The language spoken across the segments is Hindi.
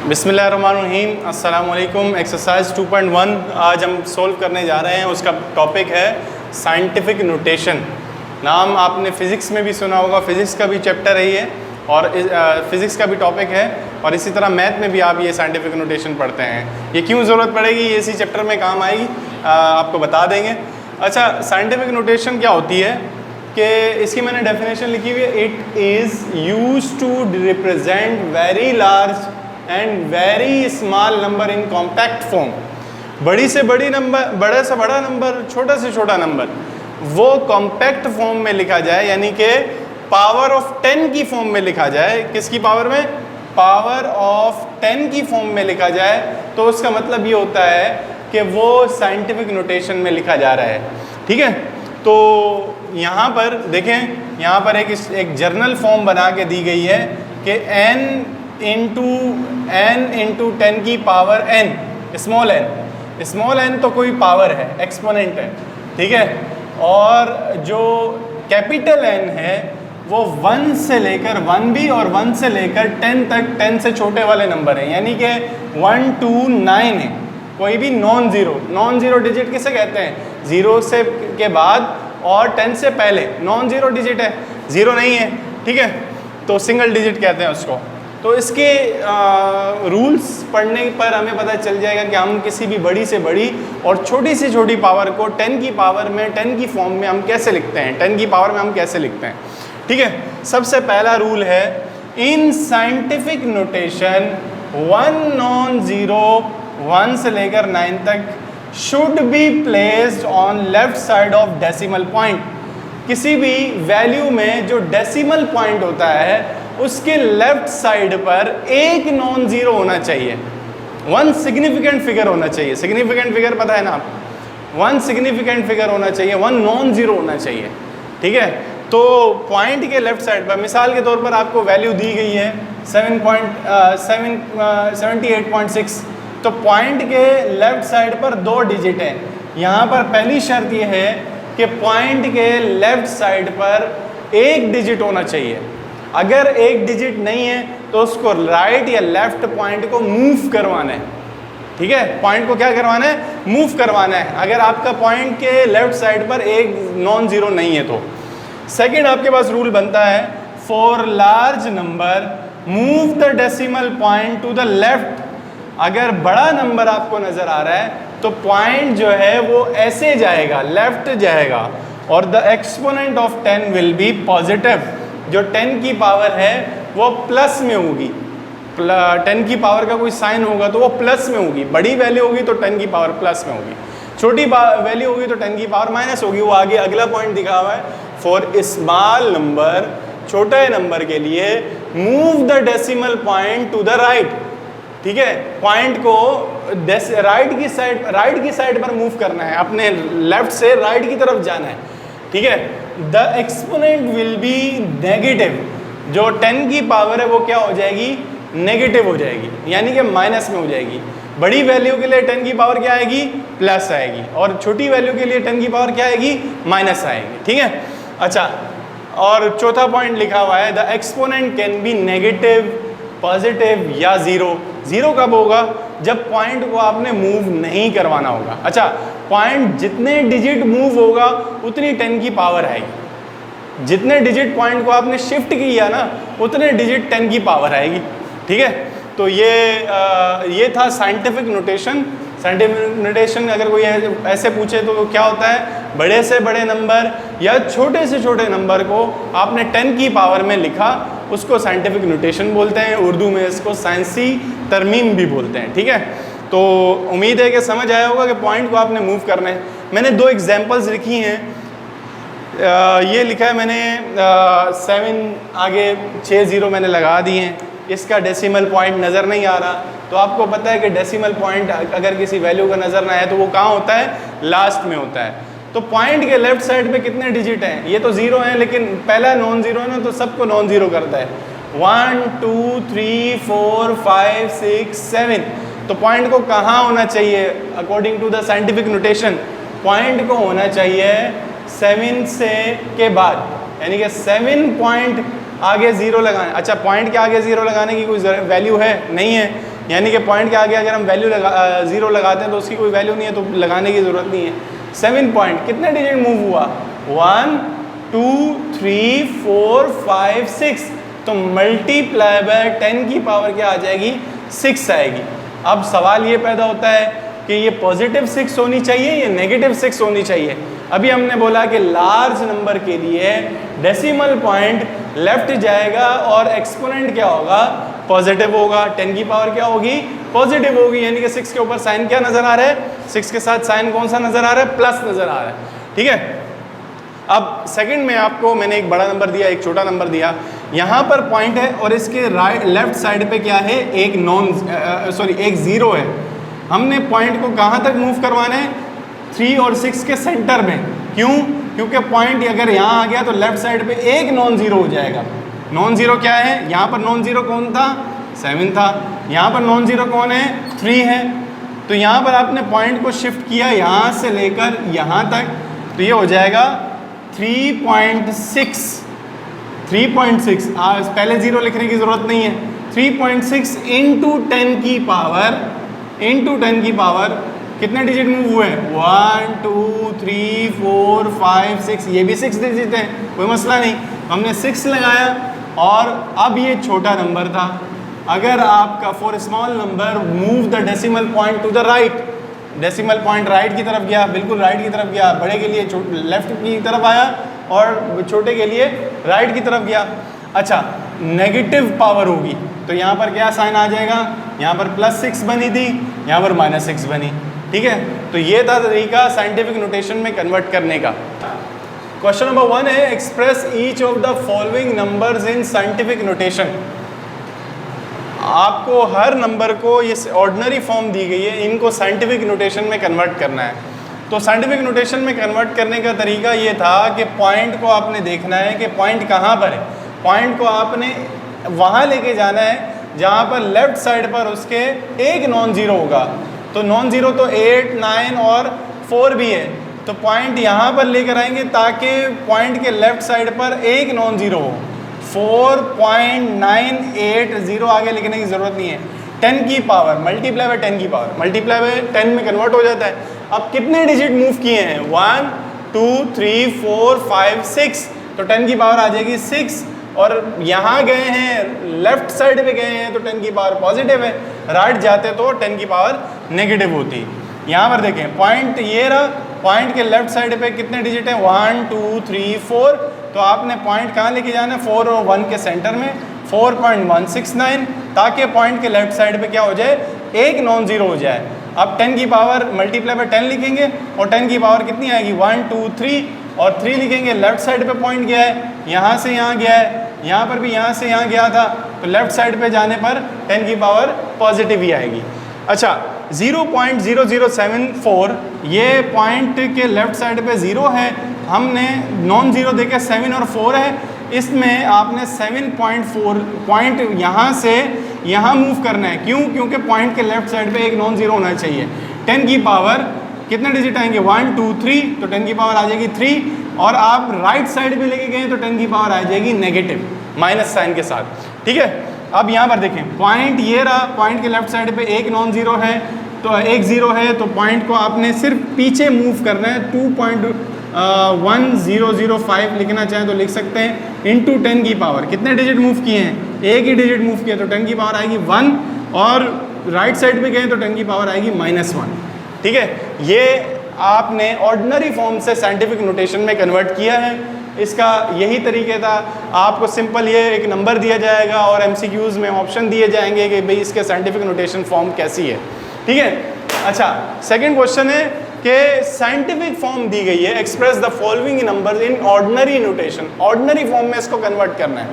बिस्मिल्लाहिर्रहमानिर्रहीम, अस्सलाम वालेकुम। एक्सरसाइज 2.1 आज हम सोल्व करने जा रहे हैं। उसका टॉपिक है साइंटिफिक नोटेशन। नाम आपने फ़िज़िक्स में भी सुना होगा, फ़िज़िक्स का भी चैप्टर है ये और फ़िज़िक्स का भी टॉपिक है, और इसी तरह मैथ में भी आप ये साइंटिफिक नोटेशन पढ़ते हैं। ये क्यों ज़रूरत पड़ेगी, ये इसी चैप्टर में काम आएगी, आपको बता देंगे। अच्छा, साइंटिफिक नोटेशन क्या होती है कि इसकी मैंने डेफिनेशन लिखी हुई है। It is used to represent very large and very small number in compact form. बड़ी से बड़ी नंबर, बड़े से बड़ा नंबर, छोटा से छोटा नंबर, वो कॉम्पैक्ट फॉर्म में लिखा जाए, यानी कि पावर ऑफ 10 की फॉर्म में लिखा जाए। किसकी पावर में? पावर ऑफ 10 की फॉर्म में लिखा जाए। तो उसका मतलब ये होता है कि वो साइंटिफिक नोटेशन में लिखा जा रहा है। ठीक है, तो यहाँ पर देखें, यहाँ पर एक जर्नल फॉर्म बना के दी गई है कि n इंटू 10 की पावर n, स्मॉल n तो कोई पावर है, एक्सपोनेंट है। ठीक है, और जो कैपिटल N है वो 1 से लेकर 1 और 1 से लेकर 10 तक, 10 से छोटे वाले नंबर हैं, यानी कि 1 to 9 है। कोई भी नॉन ज़ीरो डिजिट किसे कहते हैं? 0 से के बाद और 10 से पहले नॉन ज़ीरो डिजिट है, ज़ीरो नहीं है। ठीक है, तो सिंगल डिजिट कहते हैं उसको। तो इसके रूल्स पढ़ने पर हमें पता चल जाएगा कि हम किसी भी बड़ी से बड़ी और छोटी से छोटी पावर को 10 की पावर में, 10 की फॉर्म में हम कैसे लिखते हैं, 10 की पावर में हम कैसे लिखते हैं। ठीक है, सबसे पहला रूल है, in scientific notation 1 non zero 1 से लेकर 9 तक should be placed on left side of decimal point. किसी भी वैल्यू में जो डेसिमल पॉइंट होता है उसके लेफ्ट साइड पर एक नॉन ज़ीरो होना चाहिए, 1 सिग्निफिकेंट फिगर होना चाहिए। सिग्निफिकेंट फिगर पता है ना आप? 1 सिग्निफिकेंट फिगर होना चाहिए, 1 नॉन ज़ीरो होना चाहिए। ठीक है, तो पॉइंट के लेफ्ट साइड पर, मिसाल के तौर पर आपको वैल्यू दी गई है 78.6, तो पॉइंट के लेफ्ट साइड पर 2 डिजिट हैं। यहाँ पर पहली शर्त यह है कि पॉइंट के लेफ्ट साइड पर एक डिजिट होना चाहिए। अगर एक डिजिट नहीं है तो उसको राइट या लेफ्ट पॉइंट को मूव करवाना है। ठीक है, पॉइंट को क्या करवाना है? मूव करवाना है, अगर आपका पॉइंट के लेफ्ट साइड पर एक नॉन ज़ीरो नहीं है तो। सेकंड, आपके पास रूल बनता है, for large number move the decimal point two the left. अगर बड़ा नंबर आपको नज़र आ रहा है तो पॉइंट जो है वो ऐसे जाएगा, लेफ्ट जाएगा, और the exponent of 10 will be positive. जो 10 की पावर है वो प्लस में होगी। 10 की पावर का कोई साइन होगा तो वो प्लस में होगी। बड़ी वैल्यू होगी तो 10 की पावर प्लस में होगी, छोटी वैल्यू होगी तो 10 की पावर माइनस होगी। वो आगे अगला पॉइंट दिखा हुआ है, फॉर स्मॉल नंबर, छोटे नंबर के लिए move the decimal point two the right. ठीक है, पॉइंट को राइट की साइड पर मूव करना है, अपने लेफ्ट से राइट की तरफ जाना है। ठीक है, the exponent will be negative. जो 10 की पावर है वो क्या हो जाएगी? नेगेटिव हो जाएगी, यानी कि माइनस में हो जाएगी। बड़ी वैल्यू के लिए 10 की पावर क्या आएगी? प्लस आएगी, और छोटी वैल्यू के लिए 10 की पावर क्या आएगी? माइनस आएगी। ठीक है, अच्छा, और चौथा पॉइंट लिखा हुआ है, the exponent can be negative, positive या ज़ीरो। ज़ीरो कब होगा? जब पॉइंट को आपने मूव नहीं करवाना होगा। अच्छा, पॉइंट जितने डिजिट मूव होगा उतनी 10 की पावर आएगी। जितने डिजिट पॉइंट को आपने शिफ्ट किया ना, उतने डिजिट 10 की पावर आएगी। ठीक है, तो ये था साइंटिफिक नोटेशन। साइंटिफिक नोटेशन अगर कोई ऐसे पूछे तो क्या होता है? बड़े से बड़े नंबर या छोटे से छोटे नंबर को आपने 10 की पावर में लिखा, उसको साइंटिफिक नोटेशन बोलते हैं। उर्दू में इसको साइंसी तरमीम भी बोलते हैं। ठीक है, तो उम्मीद है कि समझ आया होगा कि पॉइंट को आपने मूव करना है। मैंने 2 एग्जांपल्स लिखी हैं। ये लिखा है मैंने 7 आगे 6 ज़ीरो मैंने लगा दिए हैं। इसका डेसिमल पॉइंट नज़र नहीं आ रहा, तो आपको पता है कि डेसिमल पॉइंट अगर किसी वैल्यू का नज़र ना आए तो वो कहाँ होता है? लास्ट में होता है। तो पॉइंट के लेफ्ट साइड पे कितने डिजिट हैं? ये तो ज़ीरो हैं, लेकिन पहला नॉन ज़ीरो है ना, तो सबको नॉन ज़ीरो करता है। 1 2 3 4 5 6 7। तो पॉइंट को कहाँ होना चाहिए according to the scientific notation? Point को होना चाहिए 7 से के बाद, यानी कि 7 पॉइंट आगे ज़ीरो लगाना। अच्छा, पॉइंट के आगे ज़ीरो लगाने की कोई वैल्यू है? नहीं है। यानी कि पॉइंट के आगे अगर हम वैल्यू ज़ीरो लगाते हैं तो उसकी कोई वैल्यू नहीं है, तो लगाने की ज़रूरत नहीं है। 7 पॉइंट कितने डिजिट मूव हुआ? 1 2 3 4 5 6, तो मल्टीप्लाई बाय 10 की पावर क्या आ जाएगी? 6 आएगी। अब सवाल ये पैदा होता है कि ये पॉजिटिव 6 होनी चाहिए या नेगेटिव 6 होनी चाहिए। अभी हमने बोला कि लार्ज नंबर के लिए डेसिमल पॉइंट लेफ्ट जाएगा और एक्सपोनेंट क्या होगा? पॉजिटिव होगा। 10 की पावर क्या होगी? पॉजिटिव होगी, यानी कि 6 के ऊपर साइन क्या नजर आ रहा है? 6 के साथ साइन कौन सा नजर आ रहा है? प्लस नजर आ रहा है। ठीक है, अब सेकंड में आपको मैंने एक बड़ा नंबर दिया, एक छोटा नंबर दिया। यहाँ पर पॉइंट है और इसके राइट लेफ्ट साइड पे क्या है? एक ज़ीरो है। हमने पॉइंट को कहाँ तक मूव करवाना है? 3 और 6 के सेंटर में। क्यों? क्योंकि पॉइंट अगर यहाँ आ गया तो लेफ्ट साइड पे एक नॉन ज़ीरो हो जाएगा। नॉन ज़ीरो क्या है? यहाँ पर नॉन ज़ीरो कौन था? 7 था। यहाँ पर नॉन ज़ीरो कौन है? 3 है। तो यहाँ पर आपने पॉइंट को शिफ्ट किया यहाँ से लेकर यहाँ तक, तो ये हो जाएगा 3.6। 3.6 पहले ज़ीरो लिखने की ज़रूरत नहीं है। 3.6 इंटू 10 की पावर कितने डिजिट मूव हुए? 1 2 3 4 5 6, ये भी 6 डिजिट है, कोई मसला नहीं। हमने 6 लगाया और अब ये छोटा नंबर था। अगर आपका for small number move the decimal point two the right, decimal point right की तरफ गया, बिल्कुल राइट की तरफ गया। बड़े के लिए लेफ्ट की तरफ आया और छोटे के लिए राइट की तरफ गया। अच्छा, नेगेटिव पावर होगी तो यहाँ पर क्या साइन आ जाएगा? यहाँ पर +6 बनी थी, यहाँ पर -6 बनी। ठीक है, तो ये था तरीका साइंटिफिक नोटेशन में कन्वर्ट करने का। क्वेश्चन नंबर 1 है, express each of the following numbers in scientific notation. आपको हर नंबर को ये ऑर्डिनरी फॉर्म दी गई है, इनको साइंटिफिक नोटेशन में कन्वर्ट करना है। तो साइंटिफिक नोटेशन में कन्वर्ट करने का तरीका ये था कि पॉइंट को आपने देखना है कि पॉइंट कहाँ पर है। पॉइंट को आपने वहाँ लेके जाना है जहाँ पर लेफ्ट साइड पर उसके एक नॉन ज़ीरो होगा। तो नॉन ज़ीरो तो 8 9 और 4 भी है, तो पॉइंट यहाँ पर लेकर आएंगे ताकि पॉइंट के लेफ्ट साइड पर एक नॉन ज़ीरो हो। 4.980 आगे लिखने की ज़रूरत नहीं है। 10 की पावर मल्टीप्लाई बाय 10 की पावर मल्टीप्लाई बाय 10 में कन्वर्ट हो जाता है। अब कितने डिजिट मूव किए हैं? 1 2 3 4 5 6, तो 10 की पावर आ जाएगी 6। और यहाँ गए हैं लेफ्ट साइड पे गए हैं तो 10 की पावर पॉजिटिव है, राइट जाते तो 10 की पावर नेगेटिव होती। यहाँ पर देखें पॉइंट ये रहा, पॉइंट के लेफ्ट साइड पे कितने डिजिट हैं? 1 2 3 4, तो आपने पॉइंट कहाँ लेके जाना है? 4 और 1 के सेंटर में 4.169, ताकि पॉइंट के लेफ्ट साइड पे क्या हो जाए? एक नॉन ज़ीरो हो जाए। अब 10 की पावर मल्टीप्लाई बाय 10 लिखेंगे और 10 की पावर कितनी आएगी? 1 2 3 और 3 लिखेंगे। लेफ्ट साइड पे पॉइंट गया है, यहाँ से यहाँ गया है, यहाँ पर भी यहाँ से यहाँ गया था, तो लेफ्ट साइड पे जाने पर 10 की पावर पॉजिटिव ही आएगी। अच्छा, 0.0074 ये पॉइंट के लेफ्ट साइड पे 0 है, हमने नॉन ज़ीरो देखे 7 और 4 है, इसमें आपने 7.4 पॉइंट यहाँ से यहाँ मूव करना है। क्यों? क्योंकि पॉइंट के लेफ्ट साइड पे एक नॉन ज़ीरो होना चाहिए। 10 की पावर कितने डिजिट आएंगे? 1 2 3, तो 10 की पावर आ जाएगी 3। और आप राइट साइड पे लेके गए तो 10 की पावर आ जाएगी नेगेटिव, माइनस साइन के साथ। ठीक है, अब यहाँ पर देखें पॉइंट ये रहा, पॉइंट के लेफ्ट साइड पे एक नॉन ज़ीरो है, तो एक ज़ीरो है, तो पॉइंट को आपने सिर्फ पीछे मूव करना है। 2.1005 लिखना चाहें तो लिख सकते हैं, इंटू 10 की पावर कितने डिजिट मूव किए हैं? एक ही डिजिट मूव किया, तो 10 की पावर आएगी 1, और राइट साइड पे गए तो 10 की पावर आएगी -1। ठीक है, ये आपने ऑर्डिनरी फॉर्म से साइंटिफिक नोटेशन में कन्वर्ट किया है। इसका यही तरीके था। आपको सिंपल ये एक नंबर दिया जाएगा और MCQs में ऑप्शन दिए जाएंगे कि भाई इसके साइंटिफिक नोटेशन फॉर्म कैसी है। ठीक है, अच्छा, सेकंड क्वेश्चन है कि साइंटिफिक फॉर्म दी गई है, express the following numbers in ordinary notation. Ordinary form में इसको कन्वर्ट करना है।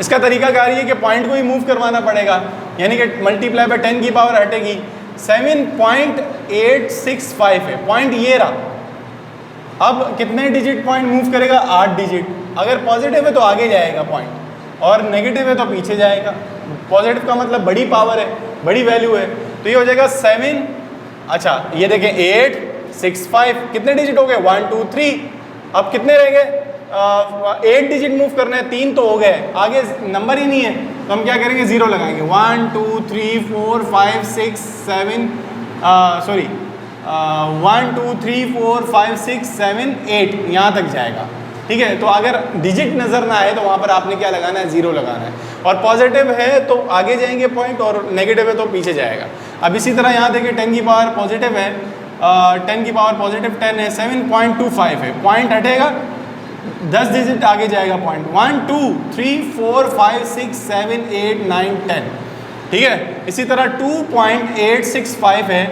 इसका तरीका क्या है कि पॉइंट को ही मूव करवाना पड़ेगा, यानी कि मल्टीप्लाई बाय 10 की पावर हटेगी। 7.865 है पॉइंट, ये रहा। अब कितने डिजिट पॉइंट मूव करेगा? 8 डिजिट। अगर पॉजिटिव है तो आगे जाएगा पॉइंट, और नेगेटिव है तो पीछे जाएगा। पॉजिटिव का मतलब बड़ी पावर है, बड़ी वैल्यू है, तो ये हो जाएगा 7। अच्छा, ये देखें 8 6 5, कितने डिजिट हो गए? 1 2 3। अब कितने रह गए? 8 डिजिट मूव करने हैं, 3 तो हो गए, आगे नंबर ही नहीं है, तो हम क्या करेंगे, 0 लगाएंगे। 1 2 3 4 5 6 7 सॉरी 1 2 3 4 5 6 7 8 यहाँ तक जाएगा। ठीक है, तो अगर डिजिट नज़र ना आए तो वहाँ पर आपने क्या लगाना है, 0 लगाना है। और पॉजिटिव है तो आगे जाएंगे पॉइंट, और नेगेटिव है तो पीछे जाएगा। अब इसी तरह यहाँ देखिए 10 की पावर पॉजिटिव है, 10 की पावर पॉजिटिव 10 है, 7.25 है, पॉइंट हटेगा 10 डिजिट आगे जाएगा पॉइंट। 1 2 3 4 5 6 7 8 9 10। ठीक है, इसी तरह 2.865 है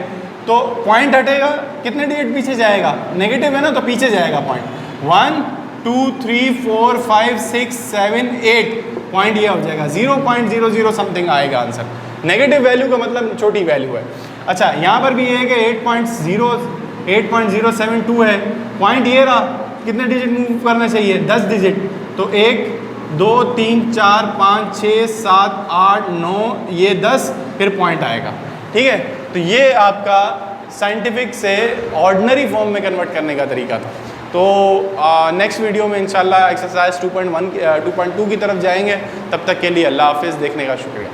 तो पॉइंट हटेगा, कितने डिजिट पीछे जाएगा, नेगेटिव है ना तो पीछे जाएगा पॉइंट। 1 2 3 4 5 6 7 8 पॉइंट ये हो जाएगा, 0.00 समथिंग आएगा आंसर। नेगेटिव वैल्यू का मतलब छोटी वैल्यू है। अच्छा, यहाँ पर भी ये है कि 8.072 है, पॉइंट ये रहा, कितने डिजिट मूव करना चाहिए, 10 डिजिट, तो 1 2 3 4 5 6 7 8 9 ये 10, फिर पॉइंट आएगा। ठीक है, तो ये आपका साइंटिफिक से ऑर्डिनरी फॉर्म में कन्वर्ट करने का तरीका था। तो नेक्स्ट वीडियो में इंशाल्लाह एक्सरसाइज 2.2 की तरफ जाएंगे। तब तक के लिए अल्लाह हाफिज़, देखने का शुक्रिया।